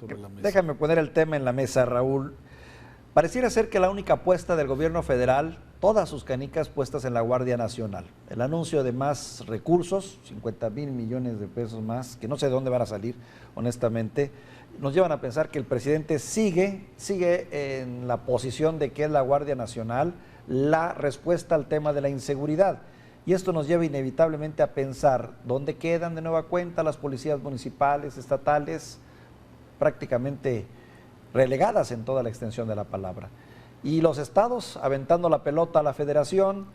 sobre la mesa. Déjame poner el tema en la mesa, Raúl. Pareciera ser que la única apuesta del gobierno federal, todas sus canicas puestas en la Guardia Nacional. El anuncio de más recursos, 50,000 millones de pesos más, que no sé de dónde van a salir, honestamente, nos llevan a pensar que el presidente sigue en la posición de que es la Guardia Nacional la respuesta al tema de la inseguridad. Y esto nos lleva inevitablemente a pensar dónde quedan de nueva cuenta las policías municipales, estatales, prácticamente relegadas en toda la extensión de la palabra. Y los estados aventando la pelota a la federación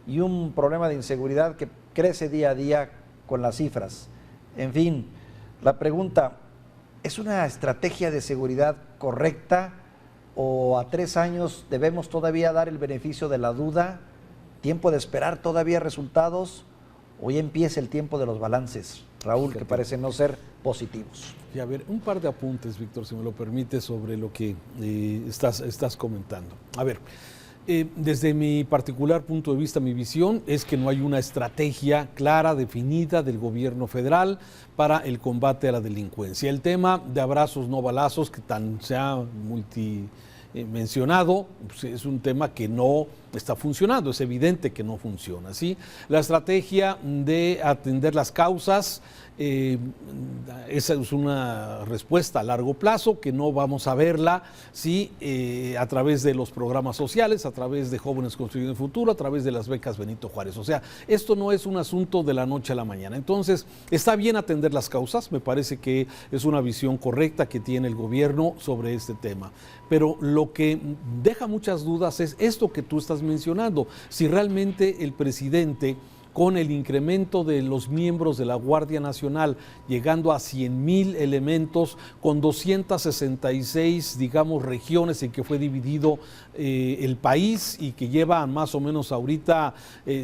y un problema de inseguridad que crece día a día con las cifras. En fin, la pregunta, ¿es una estrategia de seguridad correcta o a 3 años debemos todavía dar el beneficio de la duda? ¿Tiempo de esperar todavía resultados? ¿O ya empieza el tiempo de los balances, Raúl, que parecen no ser positivos? Y a ver, un par de apuntes, Víctor, si me lo permite, sobre lo que estás comentando. A ver, desde mi particular punto de vista, mi visión es que no hay una estrategia clara, definida del gobierno federal para el combate a la delincuencia. El tema de abrazos no balazos, que tan se ha mencionado, pues es un tema que no está funcionando, es evidente que no funciona, ¿sí? La estrategia de atender las causas, esa es una respuesta a largo plazo que no vamos a verla, ¿sí? A través de los programas sociales, a través de Jóvenes Construyendo el Futuro, a través de las becas Benito Juárez. O sea, esto no es un asunto de la noche a la mañana. Entonces, está bien atender las causas, me parece que es una visión correcta que tiene el gobierno sobre este tema. Pero lo que deja muchas dudas es esto que tú estás mencionando, si realmente el presidente, con el incremento de los miembros de la Guardia Nacional, llegando a 100,000 elementos, con 266, digamos, regiones en que fue dividido el país y que lleva más o menos ahorita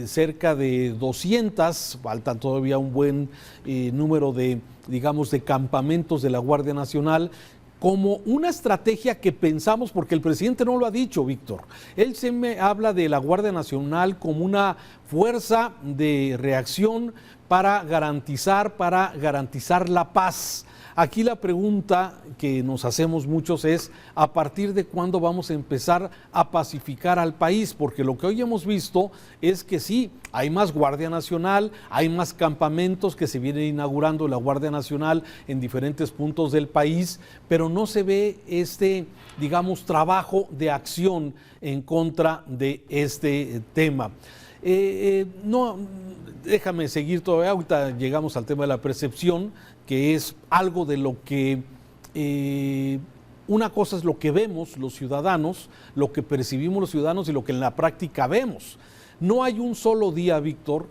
cerca de 200, faltan todavía un buen número de, digamos, de campamentos de la Guardia Nacional, como una estrategia que pensamos, porque el presidente no lo ha dicho, Víctor. Él se me habla de la Guardia Nacional como una fuerza de reacción para garantizar la paz. Aquí la pregunta que nos hacemos muchos es, ¿a partir de cuándo vamos a empezar a pacificar al país? Porque lo que hoy hemos visto es que sí, hay más Guardia Nacional, hay más campamentos que se vienen inaugurando la Guardia Nacional en diferentes puntos del país, pero no se ve este, digamos, trabajo de acción en contra de este tema. No, déjame seguir todavía, ahorita llegamos al tema de la percepción, que es algo de lo que, una cosa es lo que vemos los ciudadanos, lo que percibimos los ciudadanos y lo que en la práctica vemos. No hay un solo día, Víctor,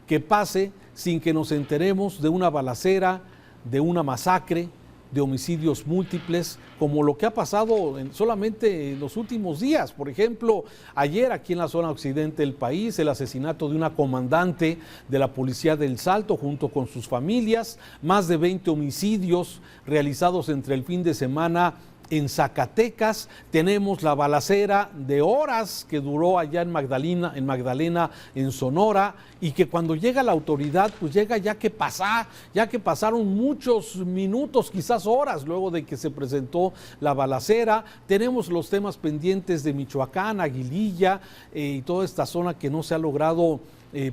que pase sin que nos enteremos de una balacera, de una masacre, de homicidios múltiples, como lo que ha pasado solamente en los últimos días. Por ejemplo, ayer aquí en la zona occidente del país, el asesinato de una comandante de la Policía del Salto junto con sus familias, más de 20 homicidios realizados entre el fin de semana en Zacatecas, tenemos la balacera de horas que duró allá en Magdalena, en Sonora, y que cuando llega la autoridad, pues llega ya que pasaron muchos minutos, quizás horas, luego de que se presentó la balacera. Tenemos los temas pendientes de Michoacán, Aguililla y toda esta zona que no se ha logrado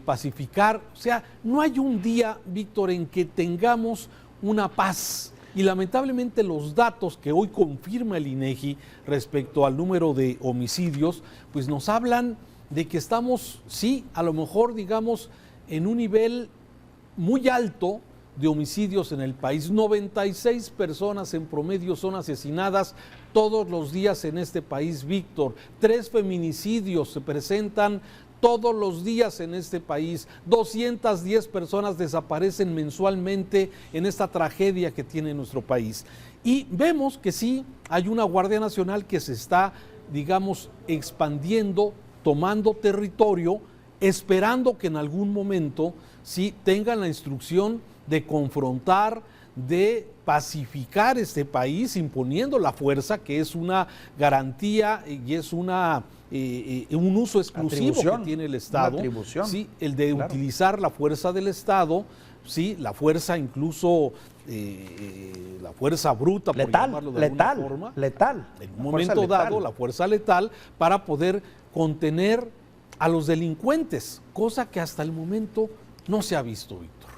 pacificar. O sea, no hay un día, Víctor, en que tengamos una paz. Y lamentablemente los datos que hoy confirma el INEGI respecto al número de homicidios, pues nos hablan de que estamos, sí, a lo mejor digamos, en un nivel muy alto de homicidios en el país. 96 personas en promedio son asesinadas todos los días en este país, Víctor. 3 feminicidios se presentan todos los días en este país. 210 personas desaparecen mensualmente en esta tragedia que tiene nuestro país. Y vemos que sí, hay una Guardia Nacional que se está, digamos, expandiendo, tomando territorio, esperando que en algún momento sí tengan la instrucción de confrontar, de pacificar este país, imponiendo la fuerza, que es una garantía y es un uso exclusivo que tiene el Estado, sí, el de utilizar la fuerza del Estado sí, la fuerza incluso, la fuerza bruta, por llamarlo de alguna forma. Letal. En un momento dado, la fuerza letal para poder contener a los delincuentes, cosa que hasta el momento no se ha visto, Víctor.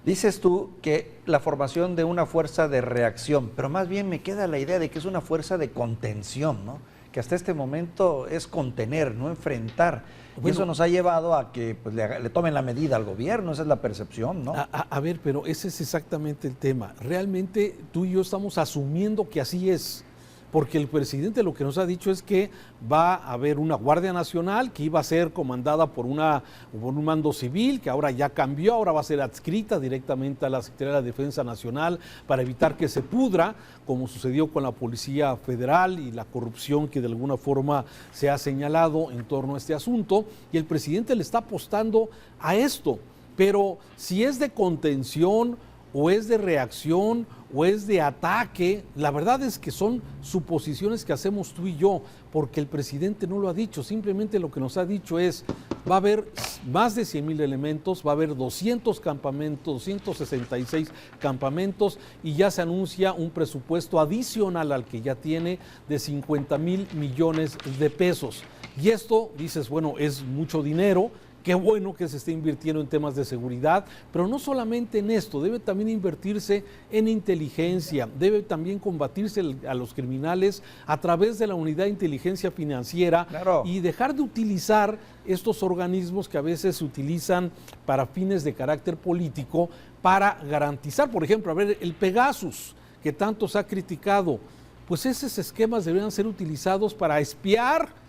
Dices tú que la formación de una fuerza de reacción, pero más bien me queda la idea de que es una fuerza de contención, ¿no? Que hasta este momento es contener, no enfrentar. Bueno, y eso nos ha llevado a que pues, le tomen la medida al gobierno, esa es la percepción, ¿no? A ver, pero ese es exactamente el tema. Realmente tú y yo estamos asumiendo que así es. Porque el presidente lo que nos ha dicho es que va a haber una Guardia Nacional que iba a ser comandada por un mando civil, que ahora ya cambió, ahora va a ser adscrita directamente a la Secretaría de la Defensa Nacional para evitar que se pudra, como sucedió con la Policía Federal y la corrupción que de alguna forma se ha señalado en torno a este asunto. Y el presidente le está apostando a esto, pero si es de contención o es de reacción o es de ataque, la verdad es que son suposiciones que hacemos tú y yo, porque el presidente no lo ha dicho, simplemente lo que nos ha dicho es, va a haber más de 100,000 elementos, va a haber 200 campamentos, 266 campamentos y ya se anuncia un presupuesto adicional al que ya tiene de 50,000 millones de pesos. Y esto, dices, bueno, es mucho dinero. Qué bueno que se esté invirtiendo en temas de seguridad, pero no solamente en esto, debe también invertirse en inteligencia, debe también combatirse a los criminales a través de la unidad de inteligencia financiera. Claro. Y dejar de utilizar estos organismos que a veces se utilizan para fines de carácter político para garantizar, por ejemplo, a ver, el Pegasus, que tanto se ha criticado, pues esos esquemas deberían ser utilizados para espiar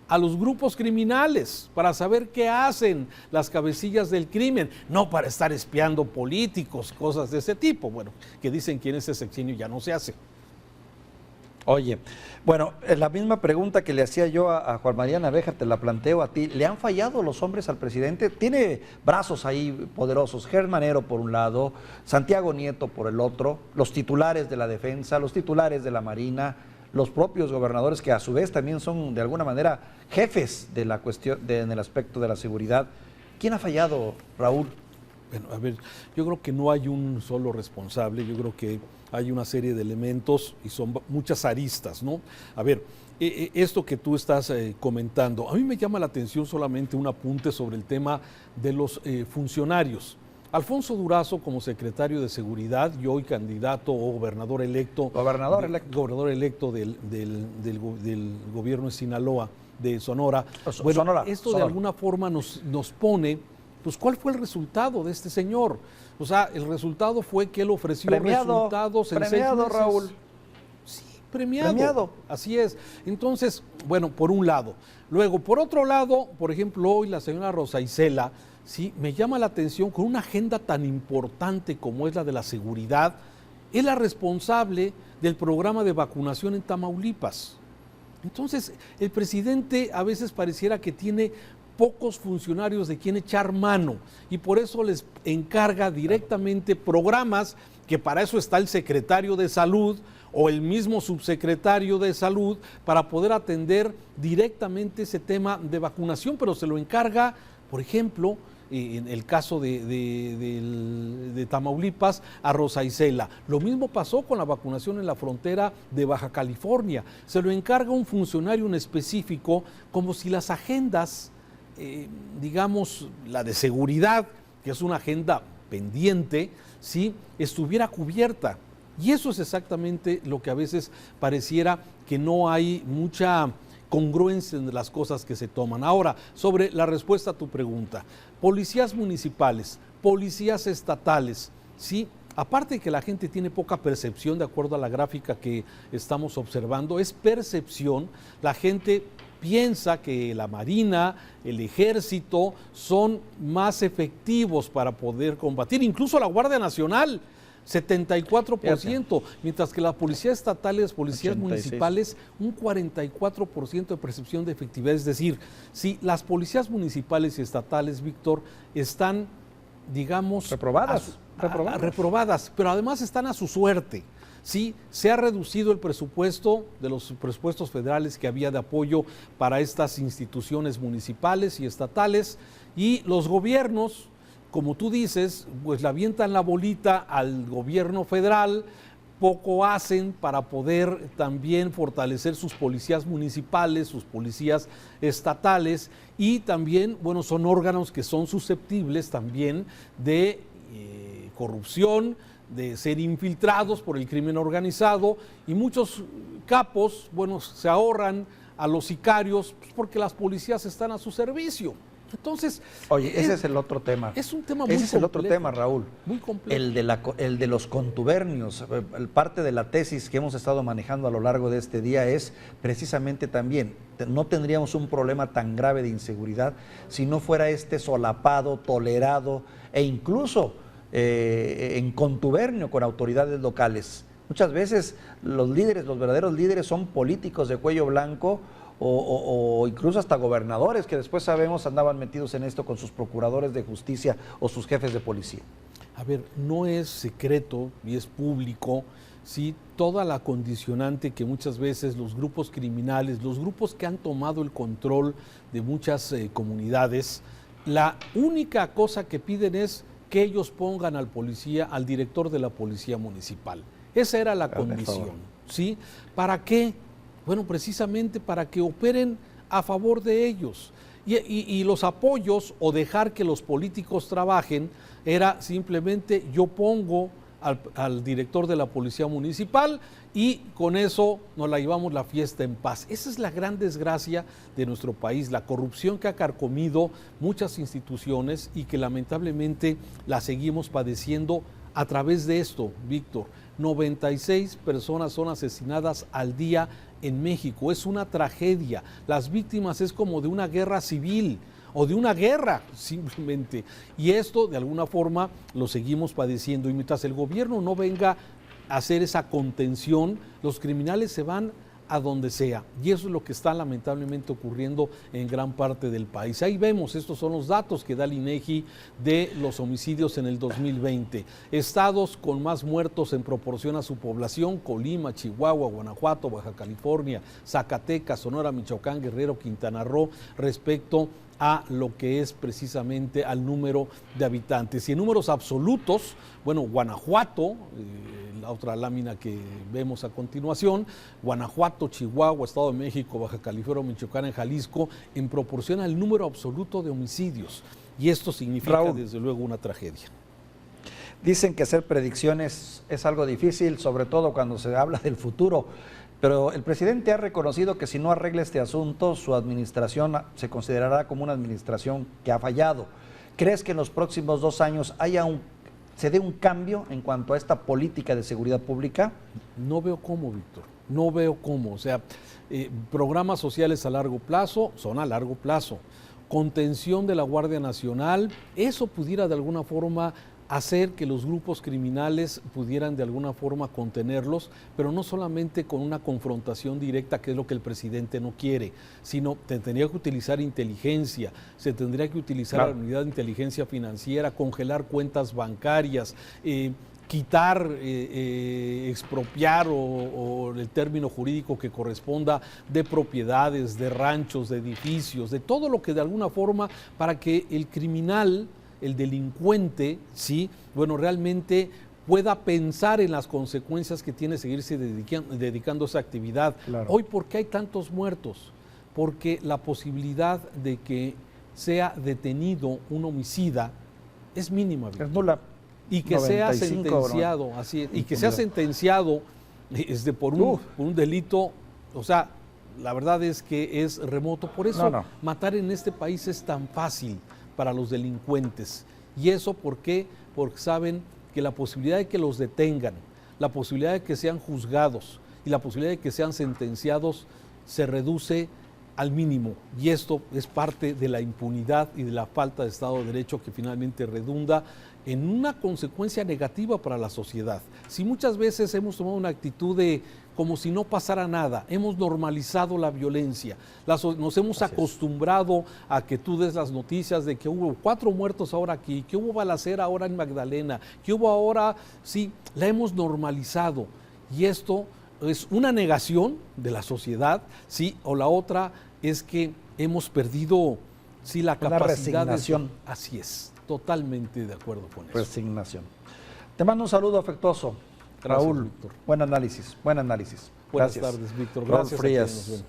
a los grupos criminales, para saber qué hacen las cabecillas del crimen, no para estar espiando políticos, cosas de ese tipo, bueno, que dicen que en ese sexenio ya no se hace. Oye, bueno, la misma pregunta que le hacía yo a Juan María Naveja, te la planteo a ti. ¿Le han fallado los hombres al presidente? Tiene brazos ahí poderosos, Gertz Manero por un lado, Santiago Nieto por el otro, los titulares de la defensa, los titulares de la Marina, los propios gobernadores que a su vez también son de alguna manera jefes de la cuestión, en el aspecto de la seguridad. ¿Quién ha fallado, Raúl? Bueno, a ver, yo creo que no hay un solo responsable, yo creo que hay una serie de elementos y son muchas aristas, ¿no? A ver, esto que tú estás comentando, a mí me llama la atención solamente un apunte sobre el tema de los funcionarios. Alfonso Durazo como secretario de Seguridad y hoy candidato o gobernador electo. Gobernador electo del gobierno de Sinaloa, de Sonora. Bueno, esto de alguna forma nos pone, pues, ¿cuál fue el resultado de este señor? O sea, el resultado fue que él ofreció resultados en 6 meses. Raúl. Sí, premiado. Así es. Entonces, bueno, por un lado. Luego, por otro lado, por ejemplo, hoy la señora Rosa Isela, sí, me llama la atención, con una agenda tan importante como es la de la seguridad, es la responsable del programa de vacunación en Tamaulipas. Entonces, el presidente a veces pareciera que tiene pocos funcionarios de quien echar mano y por eso les encarga directamente programas, que para eso está el secretario de Salud o el mismo subsecretario de Salud, para poder atender directamente ese tema de vacunación, pero se lo encarga, por ejemplo, en el caso de Tamaulipas, a Rosa Isela. Lo mismo pasó con la vacunación en la frontera de Baja California. Se lo encarga un funcionario en específico, como si las agendas, digamos, la de seguridad, que es una agenda pendiente, ¿sí?, estuviera cubierta. Y eso es exactamente lo que a veces pareciera que no hay mucha congruencia en las cosas que se toman. Ahora, sobre la respuesta a tu pregunta, policías municipales, policías estatales, sí, aparte de que la gente tiene poca percepción, de acuerdo a la gráfica que estamos observando, es percepción, la gente piensa que la Marina, el Ejército son más efectivos para poder combatir, incluso la Guardia Nacional, 74%, mientras que la policía estatal y las policías 86. Municipales, un 44% de percepción de efectividad. Es decir, si las policías municipales y estatales, Víctor, están, digamos, reprobadas, pero además están a su suerte. Sí, se ha reducido el presupuesto de los presupuestos federales que había de apoyo para estas instituciones municipales y estatales, y los gobiernos, como tú dices, pues le avientan la bolita al gobierno federal, poco hacen para poder también fortalecer sus policías municipales, sus policías estatales, y también, bueno, son órganos que son susceptibles también de corrupción, de ser infiltrados por el crimen organizado, y muchos capos, bueno, se ahorran a los sicarios pues, porque las policías están a su servicio. Entonces, oye, ese es el otro tema. Es un tema muy complejo. Ese es el otro tema, Raúl. Muy complejo. El de los contubernios. Parte de la tesis que hemos estado manejando a lo largo de este día es precisamente también, no tendríamos un problema tan grave de inseguridad si no fuera este solapado, tolerado e incluso en contubernio con autoridades locales. Muchas veces los líderes, los verdaderos líderes son políticos de cuello blanco o incluso hasta gobernadores que después sabemos andaban metidos en esto con sus procuradores de justicia o sus jefes de policía. A ver, no es secreto y es público, ¿sí? Toda la condicionante que muchas veces los grupos criminales, los grupos que han tomado el control de muchas comunidades, la única cosa que piden es que ellos pongan al policía, al director de la policía municipal. Esa era la condición, ¿sí? ¿Para qué? Bueno, precisamente para que operen a favor de ellos. Y los apoyos o dejar que los políticos trabajen era simplemente yo pongo al director de la policía municipal y con eso nos la llevamos la fiesta en paz. Esa es la gran desgracia de nuestro país, la corrupción que ha carcomido muchas instituciones y que lamentablemente la seguimos padeciendo a través de esto, Víctor. 96 personas son asesinadas al día en México. Es una tragedia. Las víctimas es como de una guerra civil o de una guerra simplemente. Y esto de alguna forma lo seguimos padeciendo. Y mientras el gobierno no venga a hacer esa contención, los criminales se van a donde sea. Y eso es lo que está lamentablemente ocurriendo en gran parte del país. Ahí vemos, estos son los datos que da el INEGI de los homicidios en el 2020. Estados con más muertos en proporción a su población: Colima, Chihuahua, Guanajuato, Baja California, Zacatecas, Sonora, Michoacán, Guerrero, Quintana Roo, respecto a lo que es precisamente al número de habitantes. Y en números absolutos, bueno, Guanajuato, la otra lámina que vemos a continuación, Guanajuato, Chihuahua, Estado de México, Baja California, Michoacán, en Jalisco, en proporción al número absoluto de homicidios. Y esto significa, Raúl, desde luego, una tragedia. Dicen que hacer predicciones es algo difícil, sobre todo cuando se habla del futuro. Pero el presidente ha reconocido que si no arregla este asunto, su administración se considerará como una administración que ha fallado. ¿Crees que en los próximos 2 años se dé un cambio en cuanto a esta política de seguridad pública? No veo cómo, Víctor, no veo cómo. O sea, programas sociales a largo plazo son a largo plazo. Contención de la Guardia Nacional, eso pudiera de alguna forma hacer que los grupos criminales pudieran de alguna forma contenerlos, pero no solamente con una confrontación directa, que es lo que el presidente no quiere, sino tendría que utilizar inteligencia, se tendría que utilizar la unidad de inteligencia financiera, congelar cuentas bancarias, quitar, expropiar o el término jurídico que corresponda, de propiedades, de ranchos, de edificios, de todo lo que de alguna forma, para que el criminal, el delincuente, sí, bueno, realmente pueda pensar en las consecuencias que tiene seguirse dedicando a esa actividad. Claro. Hoy, ¿por qué hay tantos muertos? Porque la posibilidad de que sea detenido un homicida es mínima. Es nula. Y que 95, sea sentenciado, ¿no? Así es, y que sea sentenciado por un delito, o sea, la verdad es que es remoto. Por eso matar en este país es tan fácil para los delincuentes. ¿Y eso por qué? Porque saben que la posibilidad de que los detengan, la posibilidad de que sean juzgados y la posibilidad de que sean sentenciados se reduce al mínimo. Y esto es parte de la impunidad y de la falta de Estado de Derecho, que finalmente redunda en una consecuencia negativa para la sociedad. Si muchas veces hemos tomado una actitud de como si no pasara nada, hemos normalizado la violencia, nos hemos acostumbrado a que tú des las noticias de que hubo 4 muertos ahora aquí, que hubo balacera ahora en Magdalena, que hubo ahora, sí, la hemos normalizado, y esto es una negación de la sociedad, sí, o la otra es que hemos perdido Sí, la Una capacidad resignación. así es, totalmente de acuerdo con eso. Resignación. Te mando un saludo afectuoso. Gracias, Raúl, Víctor. buen análisis, buen análisis. Buenas Gracias. tardes, Víctor. Raúl Gracias a quienes Frías. nos ven.